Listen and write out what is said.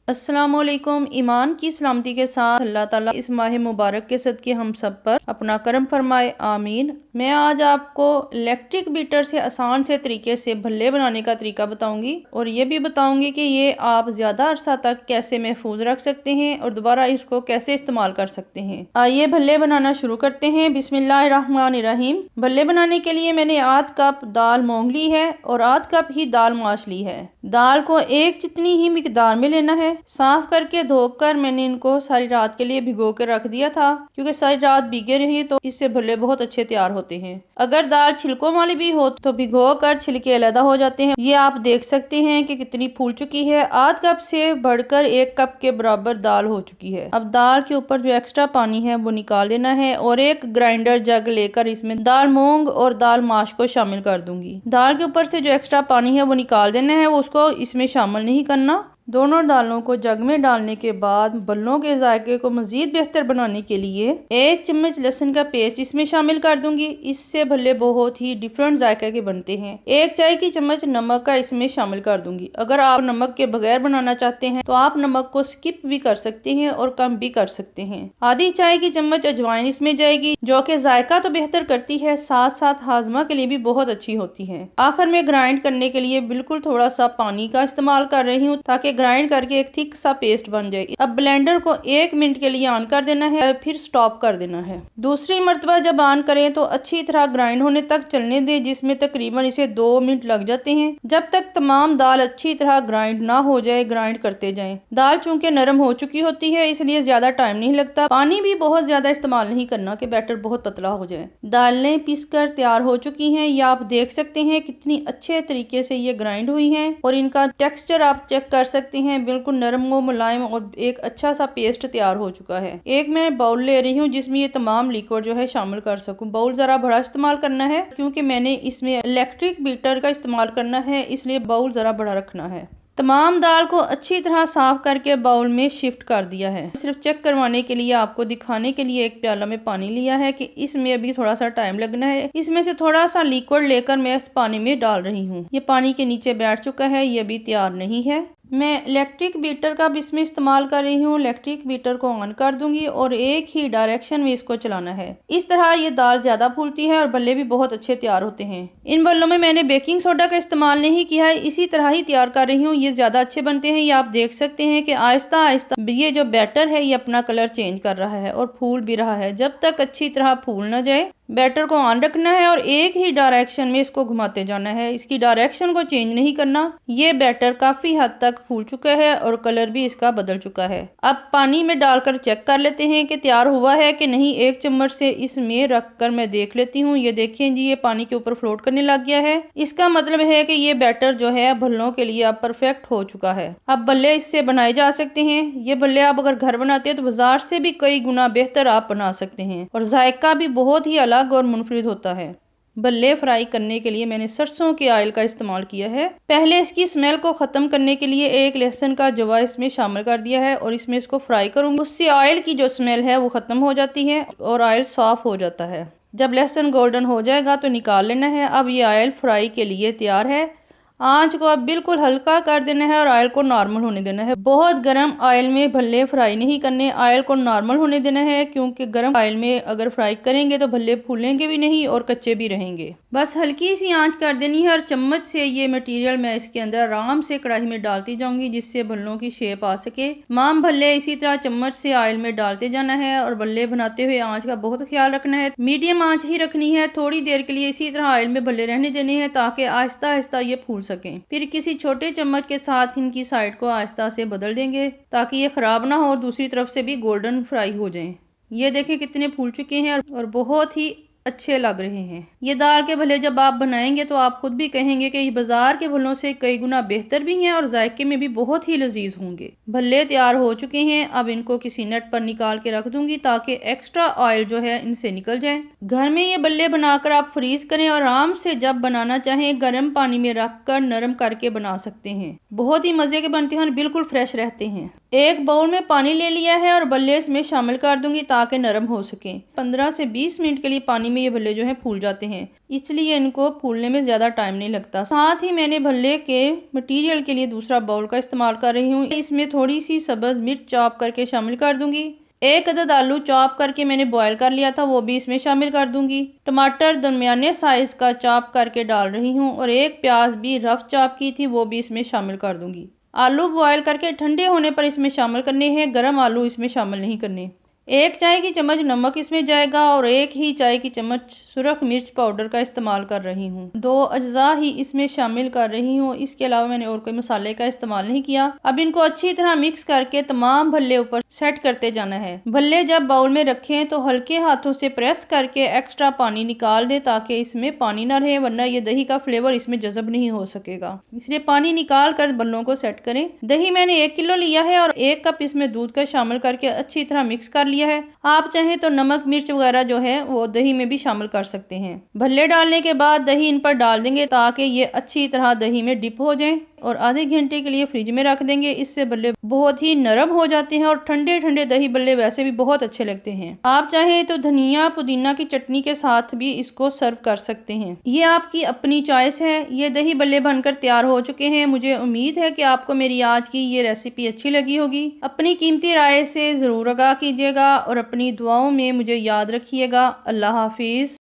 अस्सलामुअलैकुम। ईमान की सलामती के साथ अल्लाह ताला इस माह मुबारक के सदके हम सब पर अपना करम फरमाए, आमीन। मैं आज आपको इलेक्ट्रिक बीटर से आसान से तरीके से भल्ले बनाने का तरीका बताऊंगी और ये भी बताऊंगी कि ये आप ज़्यादा अरसा तक कैसे महफूज रख सकते हैं और दोबारा इसको कैसे इस्तेमाल कर सकते हैं। आइए भल्ले बनाना शुरू करते हैं। बिस्मिल्लाहिर्रहमानिर्रहीम। भल्ले बनाने के लिए मैंने आध कप दाल मूंग ली है और आध कप ही दाल माश ली है। दाल को एक जितनी ही मिकदार में लेना है। साफ करके धोकर मैंने इनको सारी रात के लिए भिगो कर रख दिया था, क्योंकि सारी रात भीगे रही तो इससे भल्ले बहुत अच्छे तैयार होते हैं। अगर दाल छिलकों वाली भी हो तो भिगो कर छिलके अलग हो जाते हैं। ये आप देख सकते हैं कि कितनी फूल चुकी है। आध कप से बढ़कर 1 कप के बराबर दाल हो चुकी है। अब दाल के ऊपर जो एक्स्ट्रा पानी है वो निकाल लेना है और एक ग्राइंडर जग लेकर इसमें दाल मूंग और दाल माश को शामिल कर दूंगी। दाल के ऊपर से जो एक्स्ट्रा पानी है वो निकाल देना है, वो उसको इसमें शामिल नहीं करना। दोनों दालों को जग में डालने के बाद भल्लों के जायके को मजीद बेहतर बनाने के लिए 1 चम्मच लहसुन का पेस्ट इसमें शामिल कर दूंगी। इससे भल्ले बहुत ही डिफरेंट जायके के बनते हैं। 1 चाय की चम्मच नमक का इसमें शामिल कर दूंगी। अगर आप नमक के बगैर बनाना चाहते हैं तो आप नमक को स्किप भी कर सकते हैं और कम भी कर सकते हैं। आधी चाय की चम्मच अजवाइन इसमें जाएगी, जो कि जायका तो बेहतर करती है, साथ साथ हाजमा के लिए भी बहुत अच्छी होती है। आखिर में ग्राइंड करने के लिए बिल्कुल थोड़ा सा पानी का इस्तेमाल कर रही हूँ ताकि ग्राइंड करके एक थिक सा पेस्ट बन जाए। अब ब्लेंडर को 1 मिनट के लिए ऑन कर देना है और फिर स्टॉप कर देना है। दूसरी मरतबा जब ऑन करें तो अच्छी तरह ग्राइंड होने तक चलने दें, जिसमें तकरीबन इसे 2 मिनट लग जाते हैं। जब तक तमाम दाल अच्छी तरह ग्राइंड ना हो जाए ग्राइंड करते जाएं। दाल चूंकि नरम हो चुकी होती है इसलिए ज्यादा टाइम नहीं लगता। पानी भी बहुत ज्यादा इस्तेमाल नहीं करना कि बैटर बहुत पतला हो जाए। दालें पीसकर तैयार हो चुकी हैं। ये आप देख सकते हैं कितनी अच्छे तरीके से ये ग्राइंड हुई हैं और इनका टेक्सचर आप चेक कर सकते हैं, बिल्कुल नरम व मुलायम और एक अच्छा सा पेस्ट तैयार हो चुका है। एक मैं बाउल ले रही हूँ जिसमें ये तमाम लिक्विड जो है शामिल कर सकूं। बाउल जरा बड़ा इस्तेमाल करना है क्योंकि मैंने इसमें इलेक्ट्रिक बीटर का इस्तेमाल करना है, इसलिए बाउल जरा बड़ा रखना है। तमाम दाल को अच्छी तरह साफ करके बाउल में शिफ्ट कर दिया है। सिर्फ चेक करवाने के लिए, आपको दिखाने के लिए एक प्याला में पानी लिया है कि इसमें अभी थोड़ा सा टाइम लगना है। इसमें से थोड़ा सा लिक्विड लेकर मैं इस पानी में डाल रही हूँ। ये पानी के नीचे बैठ चुका है, ये अभी तैयार नहीं है। मैं इलेक्ट्रिक बीटर का भी इसमें इस्तेमाल कर रही हूँ। इलेक्ट्रिक बीटर को ऑन कर दूंगी और एक ही डायरेक्शन में इसको चलाना है। इस तरह ये दाल ज्यादा फूलती है और भल्ले भी बहुत अच्छे तैयार होते हैं। इन भल्लों में मैंने बेकिंग सोडा का इस्तेमाल नहीं किया है, इसी तरह ही तैयार कर रही हूँ। ये ज्यादा अच्छे बनते हैं। ये आप देख सकते हैं कि आहिस्ता आहिस्ता ये जो बैटर है ये अपना कलर चेंज कर रहा है और फूल भी रहा है। जब तक अच्छी तरह फूल न जाए बैटर को ऑन रखना है और एक ही डायरेक्शन में इसको घुमाते जाना है। इसकी डायरेक्शन को चेंज नहीं करना। ये बैटर काफी हद तक फूल चुका है और कलर भी इसका बदल चुका है। अब पानी में डालकर चेक कर लेते हैं कि तैयार हुआ है कि नहीं। 1 चम्मच से इसमें रखकर मैं देख लेती हूँ। ये देखिए जी, ये पानी के ऊपर फ्लोट करने लग गया है। इसका मतलब है कि ये बैटर जो है भल्लों के लिए अब परफेक्ट हो चुका है। अब भल्ले इससे बनाए जा सकते हैं। ये भल्ले आप अगर घर बनाते हैं तो बाजार से भी कई गुना बेहतर आप बना सकते हैं और जायका भी बहुत ही अलग और मुनफरिद होता है। भल्ले फ्राई करने के लिए मैंने सरसों के ऑयल का इस्तेमाल किया है। पहले इसकी स्मेल को खत्म करने के लिए 1 लहसुन का जवा इसमें शामिल कर दिया है और इसमें इसको फ्राई करूंगी। उससे ऑयल की जो स्मेल है वो खत्म हो जाती है और ऑयल साफ हो जाता है। जब लहसुन गोल्डन हो जाएगा तो निकाल लेना है। अब ये ऑयल फ्राई के लिए तैयार है। आंच को अब बिल्कुल हल्का कर देना है और ऑयल को नॉर्मल होने देना है। बहुत गर्म ऑयल में भल्ले फ्राई नहीं करने, ऑयल को नॉर्मल होने देना है, क्योंकि गर्म ऑयल में अगर फ्राई करेंगे तो भल्ले फूलेंगे भी नहीं और कच्चे भी रहेंगे। बस हल्की सी आंच कर देनी है और चम्मच से ये मटेरियल मैं इसके अंदर आराम से कढ़ाई में डालती जाऊंगी, जिससे भल्लों की शेप आ सके। तमाम भल्ले इसी तरह चम्मच से ऑयल में डालते जाना है और भल्ले बनाते हुए आंच का बहुत ख्याल रखना है। मीडियम आंच ही रखनी है। थोड़ी देर के लिए इसी तरह ऑयल में भल्ले रहने देने हैं ताकि आहिस्ता आहिस्ता ये फूल सकें। फिर किसी छोटे चम्मच के साथ इनकी साइड को आहिस्ता से बदल देंगे ताकि ये खराब ना हो और दूसरी तरफ से भी गोल्डन फ्राई हो जाएं। ये देखें कितने फूल चुके हैं और बहुत ही अच्छे लग रहे हैं। ये दाल के भल्ले जब आप बनाएंगे तो आप खुद भी कहेंगे कि ये बाजार के भल्लों से कई गुना बेहतर भी हैं और जायके में भी बहुत ही लजीज होंगे। भल्ले तैयार हो चुके हैं। अब इनको किसी नेट पर निकाल के रख दूंगी ताकि एक्स्ट्रा ऑयल जो है इनसे निकल जाए। घर में ये भल्ले बनाकर आप फ्रीज करें और आराम से जब बनाना चाहें गर्म पानी में रखकर नरम करके बना सकते हैं। बहुत ही मजे के बनते हैं, बिल्कुल फ्रेश रहते हैं। एक बाउल में पानी ले लिया है और भल्ले इसमें शामिल कर दूंगी ताकि नरम हो सके। 15 से 20 मिनट के लिए पानी में ये भल्ले जो है फूल जाते हैं, इसलिए इनको फूलने में ज़्यादा टाइम नहीं लगता। साथ ही मैंने भल्ले के मटेरियल के लिए दूसरा बाउल का इस्तेमाल कर रही हूँ। इसमें थोड़ी सी सब्ज़ मिर्च चॉप करके शामिल कर दूंगी। 1 अदद आलू चॉप करके मैंने बॉयल कर लिया था, वो भी इसमें शामिल कर दूंगी। टमाटर दरमियाने साइज़ का चॉप करके डाल रही हूँ और 1 प्याज भी रफ चॉप की थी, वो भी इसमें शामिल कर दूंगी। आलू बॉयल करके ठंडे होने पर इसमें शामिल करने हैं, गर्म आलू इसमें शामिल नहीं करने। 1 चाय की चम्मच नमक इसमें जाएगा और 1 ही चाय की चम्मच सुरख मिर्च पाउडर का इस्तेमाल कर रही हूँ। 2 अज्जा ही इसमें शामिल कर रही हूँ, इसके अलावा मैंने और कोई मसाले का इस्तेमाल नहीं किया। अब इनको अच्छी तरह मिक्स करके तमाम भल्ले ऊपर सेट करते जाना है। भल्ले जब बाउल में रखें तो हल्के हाथों से प्रेस करके एक्स्ट्रा पानी निकाल दें ताकि इसमें पानी ना रहे, वरना ये दही का फ्लेवर इसमें जज़ब नहीं हो सकेगा। इसलिए पानी निकाल कर भल्लों को सेट करें। दही मैंने 1 किलो लिया है और 1 कप इसमें दूध का शामिल करके अच्छी तरह मिक्स कर लिया है। आप चाहें तो नमक मिर्च वगैरह जो है वो दही में भी शामिल कर सकते हैं। भल्ले डालने के बाद दही इन पर डाल देंगे ताकि ये अच्छी तरह दही में डिप हो जाएं और आधे घंटे के लिए फ्रिज में रख देंगे। इससे भल्ले बहुत ही नरम हो जाते हैं और ठंडे ठंडे दही भल्ले वैसे भी बहुत अच्छे लगते हैं। आप चाहें तो धनिया पुदीना की चटनी के साथ भी इसको सर्व कर सकते हैं, ये आपकी अपनी चॉइस है। ये दही भल्ले बनकर तैयार हो चुके हैं। मुझे उम्मीद है कि आपको मेरी आज की ये रेसिपी अच्छी लगी होगी। अपनी कीमती राय से ज़रूर आगाह कीजिएगा और अपनी दुआओं में मुझे याद रखिएगा। अल्लाह हाफिज़।